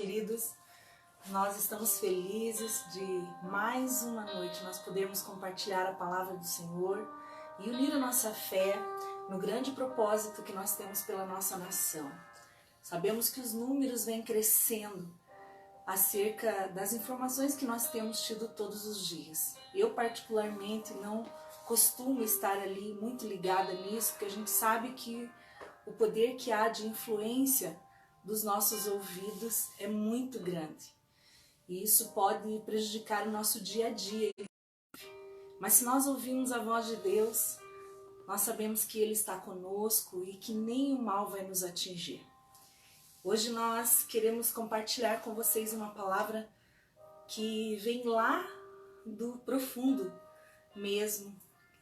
Queridos, nós estamos felizes de mais uma noite nós podermos compartilhar a palavra do Senhor e unir a nossa fé no grande propósito que nós temos pela nossa nação. Sabemos que os números vêm crescendo acerca das informações que nós temos tido todos os dias. Eu particularmente não costumo estar ali muito ligada nisso, porque a gente sabe que o poder que há de influência dos nossos ouvidos é muito grande. E isso pode prejudicar o nosso dia a dia. Mas se nós ouvirmos a voz de Deus, nós sabemos que Ele está conosco e que nenhum mal vai nos atingir. Hoje nós queremos compartilhar com vocês uma palavra que vem lá do profundo mesmo.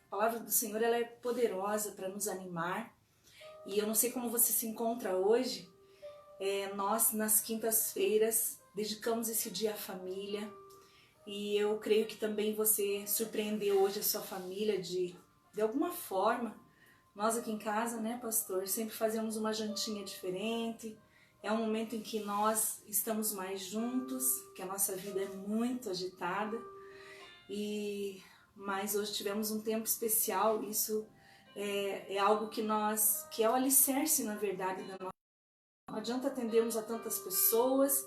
A palavra do Senhor ela é poderosa para nos animar. E eu não sei como você se encontra hoje. Nós, nas quintas-feiras, dedicamos esse dia à família. E eu creio que também você surpreendeu hoje a sua família de alguma forma. Nós aqui em casa, né, pastor, sempre fazemos uma jantinha diferente. É um momento em que nós estamos mais juntos, que a nossa vida é muito agitada. Mas hoje tivemos um tempo especial. Isso é algo que é o alicerce, na verdade, da nossa. Não adianta atendermos a tantas pessoas,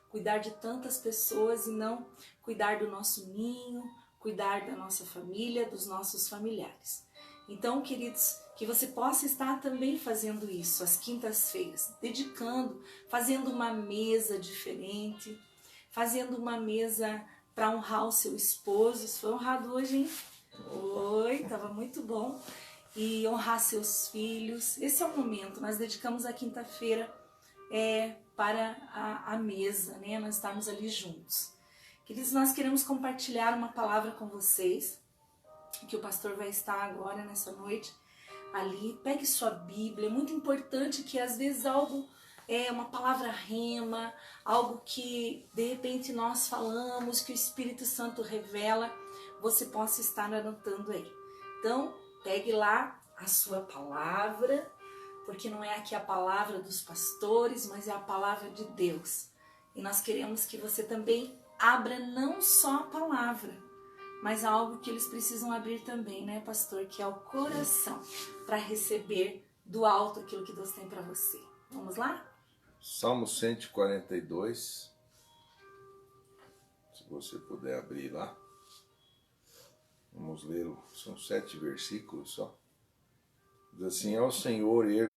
cuidar de tantas pessoas e não cuidar do nosso ninho, cuidar da nossa família, dos nossos familiares. Então, queridos, que você possa estar também fazendo isso às quintas-feiras, dedicando, fazendo uma mesa diferente, fazendo uma mesa para honrar o seu esposo. Isso foi honrado hoje, hein? Oi, estava muito bom. E honrar seus filhos. Esse é o momento, nós dedicamos a quinta-feira para a mesa, né? Nós estamos ali juntos. Queridos, nós queremos compartilhar uma palavra com vocês, que o pastor vai estar agora nessa noite ali. Pegue sua Bíblia, é muito importante que às vezes algo uma palavra rema, algo que de repente nós falamos, que o Espírito Santo revela, você possa estar anotando aí. Então, pegue lá a sua palavra, porque não é aqui a palavra dos pastores, mas é a palavra de Deus. E nós queremos que você também abra não só a palavra, mas algo que eles precisam abrir também, né, pastor? Que é o coração, para receber do alto aquilo que Deus tem para você. Vamos lá? Salmo 142, se você puder abrir lá. Vamos ler, são 7 versículos só. Diz assim: ao Senhor ergo,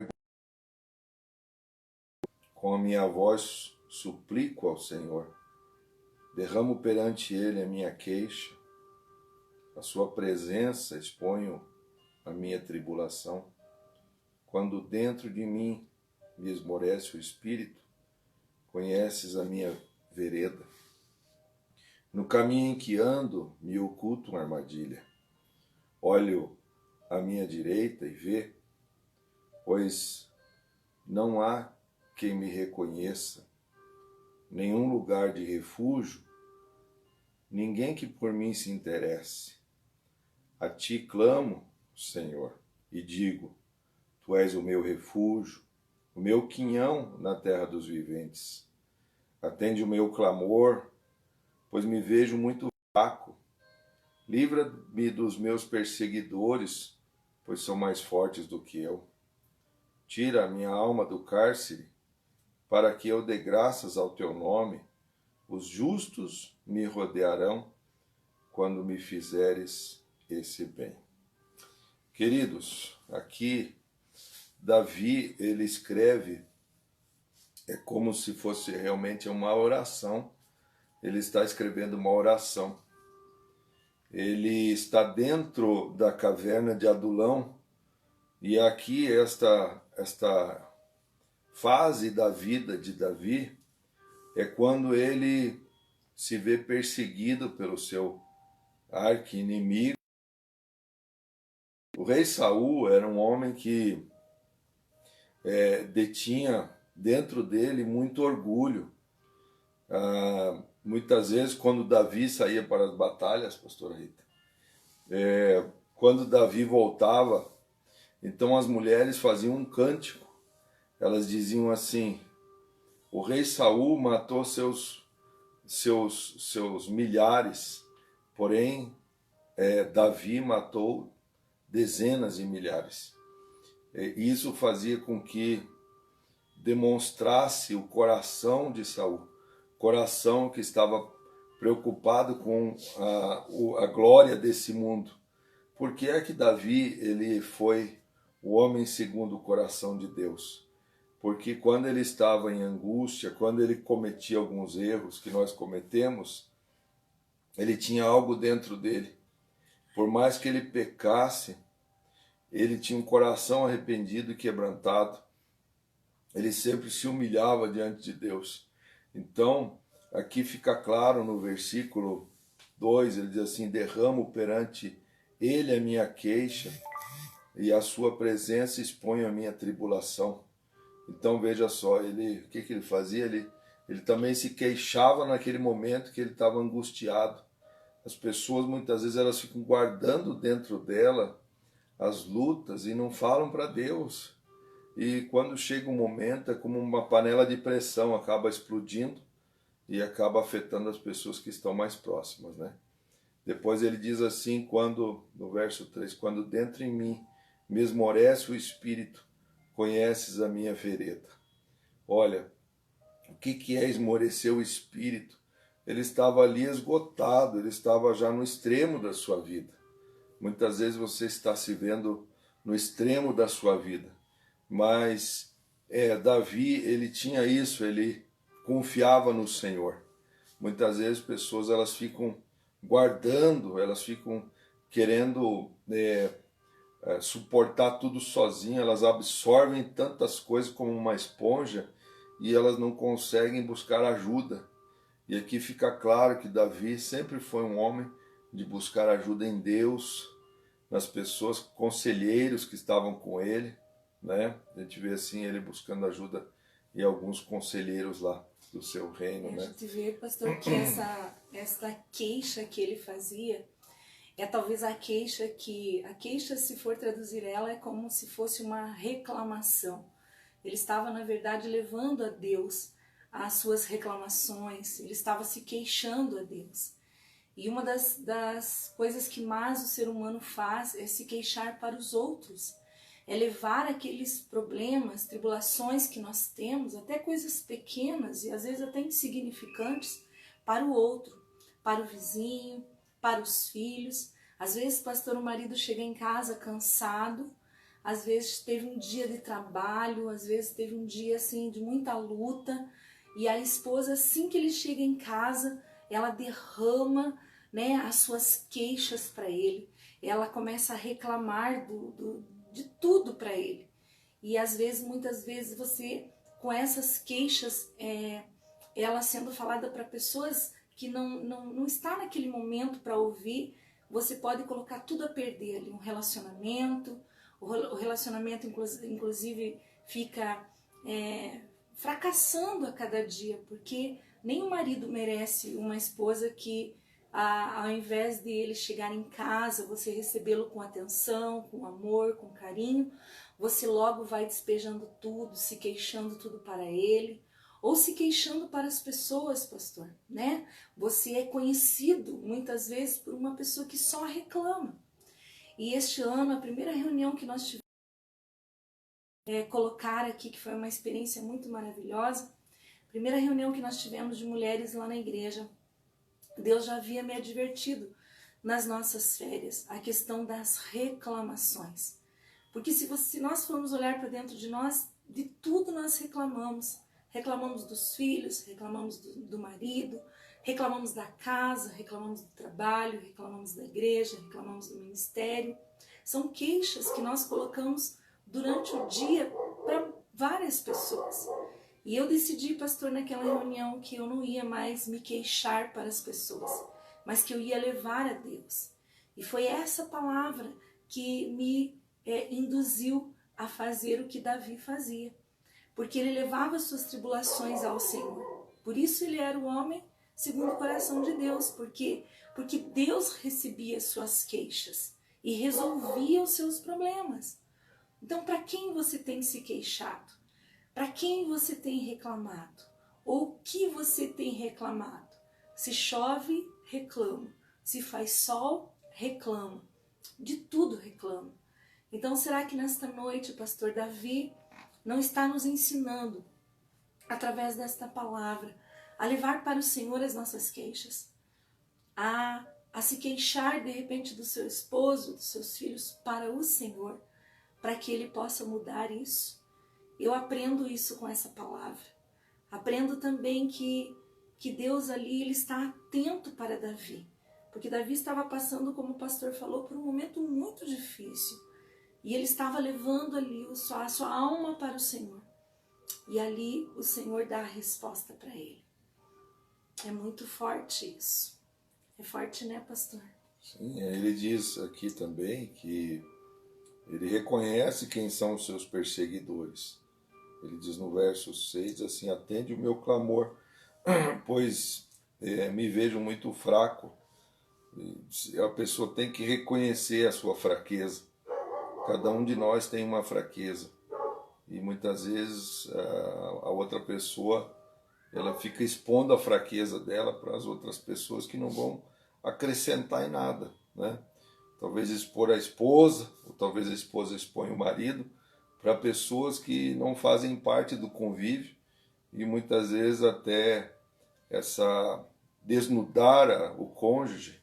com a minha voz suplico ao Senhor. Derramo perante Ele a minha queixa, a sua presença exponho a minha tribulação. Quando dentro de mim me esmorece o espírito, conheces a minha vereda. No caminho em que ando, me oculto uma armadilha. Olho à minha direita e vê, pois não há quem me reconheça, nenhum lugar de refúgio, ninguém que por mim se interesse. A ti clamo, Senhor, e digo, tu és o meu refúgio, o meu quinhão na terra dos viventes. Atende o meu clamor, pois me vejo muito fraco. Livra-me dos meus perseguidores, pois são mais fortes do que eu. Tira a minha alma do cárcere, para que eu dê graças ao teu nome. Os justos me rodearão quando me fizeres esse bem. Queridos, aqui Davi, ele escreve, é como se fosse realmente uma oração. Ele está escrevendo uma oração. Ele está dentro da caverna de Adulão, e aqui esta fase da vida de Davi é quando ele se vê perseguido pelo seu arqui-inimigo. O rei Saul era um homem que detinha dentro dele muito orgulho. Muitas vezes, quando Davi saía para as batalhas, pastora Rita, quando Davi voltava, então as mulheres faziam um cântico. Elas diziam assim: O rei Saul matou seus milhares, porém Davi matou dezenas de milhares. E isso fazia com que demonstrasse o coração de Saul, coração que estava preocupado com a glória desse mundo. Por que é que Davi ele foi o homem segundo o coração de Deus? Porque quando ele estava em angústia, quando ele cometia alguns erros que nós cometemos, ele tinha algo dentro dele. Por mais que ele pecasse, ele tinha um coração arrependido e quebrantado. Ele sempre se humilhava diante de Deus. Então, aqui fica claro no versículo 2, ele diz assim: derramo perante ele a minha queixa, e a sua presença expõe a minha tribulação. Então veja só, o que ele fazia? Ele também se queixava naquele momento que ele estava angustiado. As pessoas muitas vezes elas ficam guardando dentro dela as lutas e não falam para Deus. E quando chega um momento é como uma panela de pressão, acaba explodindo e acaba afetando as pessoas que estão mais próximas, né? Depois ele diz assim, no verso 3, quando dentro em mim me esmorece o espírito, conheces a minha vereda. Olha, o que é esmorecer o espírito? Ele estava ali esgotado, ele estava já no extremo da sua vida. Muitas vezes você está se vendo no extremo da sua vida, mas Davi, ele tinha isso, ele confiava no Senhor. Muitas vezes pessoas elas ficam guardando, elas ficam querendo suportar tudo sozinhas, elas absorvem tantas coisas como uma esponja e elas não conseguem buscar ajuda. E aqui fica claro que Davi sempre foi um homem de buscar ajuda em Deus, nas pessoas, conselheiros que estavam com ele, né? A gente vê assim ele buscando ajuda em alguns conselheiros lá do seu reino, né? A gente vê, pastor, que essa queixa que ele fazia é talvez a queixa, se for traduzir ela, é como se fosse uma reclamação. Ele estava, na verdade, levando a Deus as suas reclamações, ele estava se queixando a Deus. E uma das coisas que mais o ser humano faz é se queixar para os outros, é levar aqueles problemas, tribulações que nós temos, até coisas pequenas e às vezes até insignificantes, para o outro, para o vizinho, para os filhos. Às vezes, pastor, o marido chega em casa cansado, às vezes teve um dia de trabalho, às vezes teve um dia assim de muita luta, e a esposa, assim que ele chega em casa, ela derrama, né, as suas queixas para ele, ela começa a reclamar de tudo para ele. E às vezes, muitas vezes, você, com essas queixas, ela sendo falada para pessoas que não está naquele momento para ouvir, você pode colocar tudo a perder ali, um relacionamento, o relacionamento inclusive fica fracassando a cada dia, porque nem o marido merece uma esposa que, ao invés de ele chegar em casa, você recebê-lo com atenção, com amor, com carinho, você logo vai despejando tudo, se queixando tudo para ele, ou se queixando para as pessoas, pastor, né? Você é conhecido muitas vezes por uma pessoa que só reclama. E este ano, a primeira reunião que nós tivemos, colocar aqui, que foi uma experiência muito maravilhosa, a primeira reunião que nós tivemos de mulheres lá na igreja, Deus já havia me advertido nas nossas férias, a questão das reclamações. Porque se nós formos olhar para dentro de nós, de tudo nós reclamamos. Reclamamos dos filhos, reclamamos do marido, reclamamos da casa, reclamamos do trabalho, reclamamos da igreja, reclamamos do ministério. São queixas que nós colocamos durante o dia para várias pessoas. E eu decidi, pastor, naquela reunião que eu não ia mais me queixar para as pessoas, mas que eu ia levar a Deus. E foi essa palavra que me induziu a fazer o que Davi fazia. Porque ele levava suas tribulações ao Senhor. Por isso ele era o homem segundo o coração de Deus, porque Deus recebia suas queixas e resolvia os seus problemas. Então, para quem você tem se queixado? Para quem você tem reclamado? Ou o que você tem reclamado? Se chove, reclama. Se faz sol, reclama. De tudo reclama. Então, será que nesta noite o pastor Davi não está nos ensinando, através desta palavra, a levar para o Senhor as nossas queixas? A se queixar de repente do seu esposo, dos seus filhos, para o Senhor, para que Ele possa mudar isso? Eu aprendo isso com essa palavra. Aprendo também que Deus ali, Ele está atento para Davi. Porque Davi estava passando, como o pastor falou, por um momento muito difícil. E ele estava levando ali a sua alma para o Senhor. E ali o Senhor dá a resposta para ele. É muito forte isso. É forte, né, pastor? Sim, ele diz aqui também que ele reconhece quem são os seus perseguidores. Ele diz no verso 6 assim: atende o meu clamor, pois me vejo muito fraco. A pessoa tem que reconhecer a sua fraqueza. Cada um de nós tem uma fraqueza. E muitas vezes a outra pessoa, ela fica expondo a fraqueza dela para as outras pessoas que não vão acrescentar em nada, né? Talvez expor a esposa, ou talvez a esposa exponha o marido para pessoas que não fazem parte do convívio, e muitas vezes até essa desnudar o cônjuge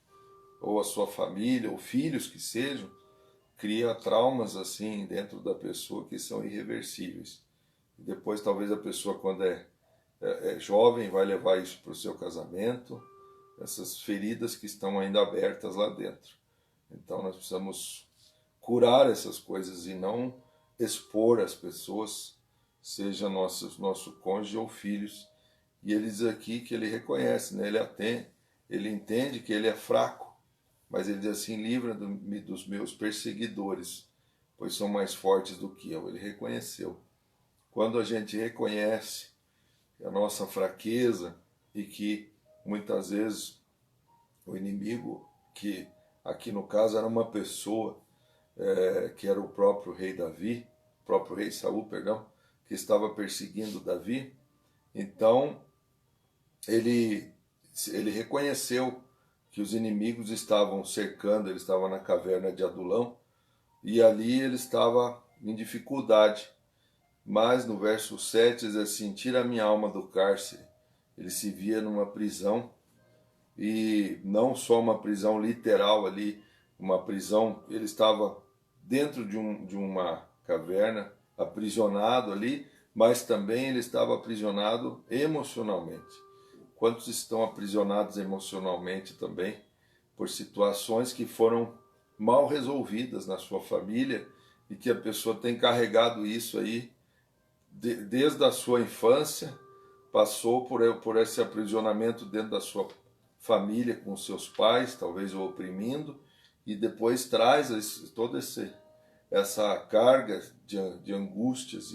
ou a sua família ou filhos que sejam, cria traumas assim dentro da pessoa que são irreversíveis. E depois talvez a pessoa, quando é jovem, vai levar isso para o seu casamento, essas feridas que estão ainda abertas lá dentro. Então nós precisamos curar essas coisas e não expor as pessoas, seja nosso cônjuge ou filhos. E ele diz aqui que ele reconhece, né? Ele entende que ele é fraco, mas ele diz assim: livra-me dos meus perseguidores, pois são mais fortes do que eu. Ele reconheceu. Quando a gente reconhece a nossa fraqueza e que muitas vezes o inimigo, que aqui no caso era uma pessoa que era o próprio rei Davi, o próprio rei Saul, perdão, que estava perseguindo Davi, então ele reconheceu que os inimigos estavam cercando, ele estava na caverna de Adulão, e ali ele estava em dificuldade. Mas no verso 7 diz assim: tira a minha alma do cárcere. Ele se via numa prisão, e não só uma prisão literal ali, uma prisão, ele estava dentro de uma caverna, aprisionado ali, mas também ele estava aprisionado emocionalmente. Quantos estão aprisionados emocionalmente também por situações que foram mal resolvidas na sua família e que a pessoa tem carregado isso aí desde a sua infância, passou por esse aprisionamento dentro da sua família com seus pais, talvez o oprimindo, e depois traz toda essa carga de angústias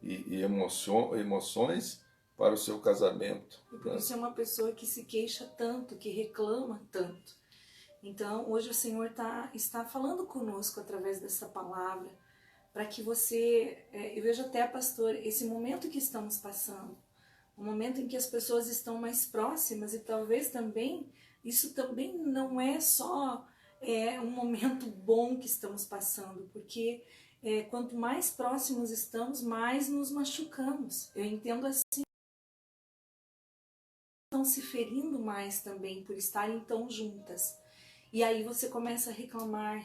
e emoções para o seu casamento. E por isso é uma pessoa que se queixa tanto, que reclama tanto. Então, hoje o Senhor está falando conosco através dessa palavra, para que você, eu vejo até, pastor, esse momento que estamos passando, um momento em que as pessoas estão mais próximas, e talvez também, isso também não é só um momento bom que estamos passando, porque quanto mais próximos estamos, mais nos machucamos. Eu entendo assim, estão se ferindo mais também por estarem tão juntas. E aí você começa a reclamar,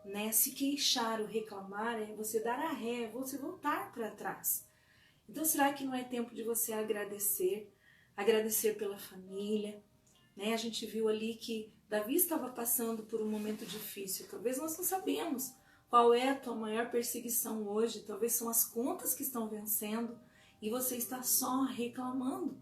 né? Se queixar, o reclamar é você dar a ré, você voltar para trás. Então será que não é tempo de você agradecer pela família, né? A gente viu ali que Davi estava passando por um momento difícil. Talvez nós não sabemos qual é a tua maior perseguição hoje, talvez são as contas que estão vencendo e você está só reclamando.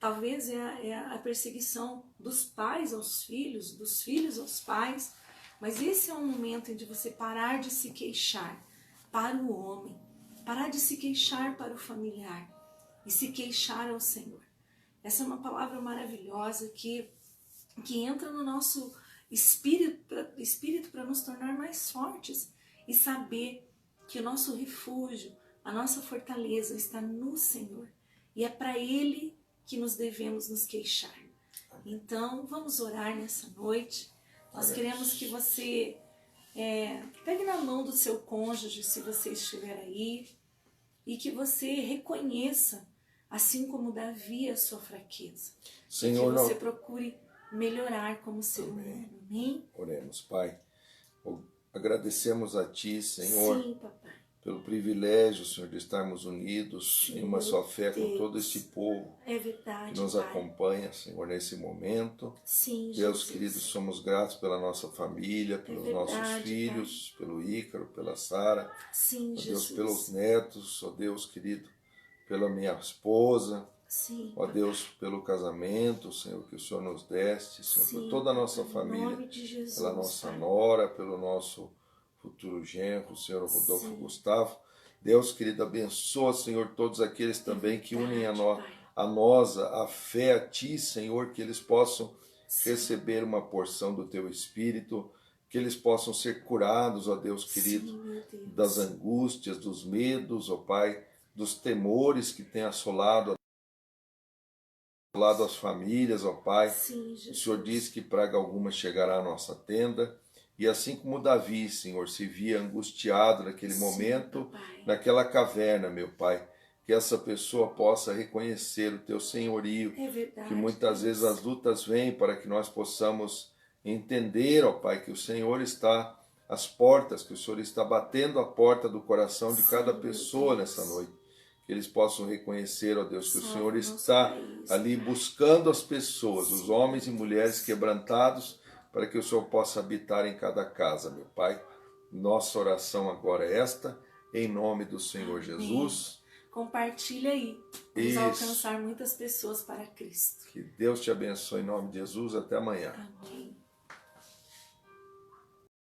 Talvez é a perseguição dos pais aos filhos, dos filhos aos pais, mas esse é um momento em que você parar de se queixar para o homem, parar de se queixar para o familiar e se queixar ao Senhor. Essa é uma palavra maravilhosa que entra no nosso espírito para nos tornar mais fortes e saber que o nosso refúgio, a nossa fortaleza está no Senhor. e é para Ele que nos devemos nos queixar. Então, vamos orar nessa noite. Nós queremos que você pegue na mão do seu cônjuge, se você estiver aí, e que você reconheça, assim como Davi, a sua fraqueza. Senhor, e que você procure melhorar como ser humano. Amém? Oremos, Pai. Agradecemos a Ti, Senhor, Sim, papai. pelo privilégio, Senhor, de estarmos unidos em uma só fé com todo este povo É verdade, que nos Pai. acompanha, Senhor, nesse momento. Sim, Deus Jesus. querido, somos gratos pela nossa família, pelos verdade, nossos filhos, Pai. Pelo Ícaro, pela Sara, Sim, ó Deus, Jesus. pelos netos, ó Deus querido, pela minha esposa, Sim, ó Deus, pelo casamento, Senhor, que o Senhor nos deste, Senhor, Sim, por toda a nossa Pai, em família, nome de Jesus, pela nossa Pai. nora, pelo nosso futuro genro, Senhor Rodolfo Sim. Gustavo. Deus querido, abençoa, Senhor, todos aqueles também que unem a Pai. nós a fé a Ti, Senhor, que eles possam Sim. receber uma porção do Teu Espírito, que eles possam ser curados, ó Deus querido, Sim, meu Deus. das angústias, dos medos, ó Pai, dos temores que têm assolado as famílias, ó Pai. Sim, O Jesus. Senhor diz que praga alguma chegará à nossa tenda, e assim como Davi, Senhor, se via angustiado naquele Sim, momento, papai. naquela caverna, meu Pai, que essa pessoa possa reconhecer o Teu senhorio, É verdade, que muitas Deus. vezes as lutas vêm para que nós possamos entender, ó Pai, que o Senhor está às portas, que o Senhor está batendo a porta do coração de Sim, cada meu pessoa Deus. nessa noite. Que eles possam reconhecer, ó Deus, que o Salva Senhor nosso está país, ali Pai. buscando as pessoas, os Sim, homens e meu mulheres Deus. quebrantados, para que o Senhor possa habitar em cada casa, meu Pai. Nossa oração agora é esta, em nome do Senhor Amém. Jesus. Compartilha aí. Vamos Isso. alcançar muitas pessoas para Cristo. Que Deus te abençoe em nome de Jesus. Até amanhã. Amém.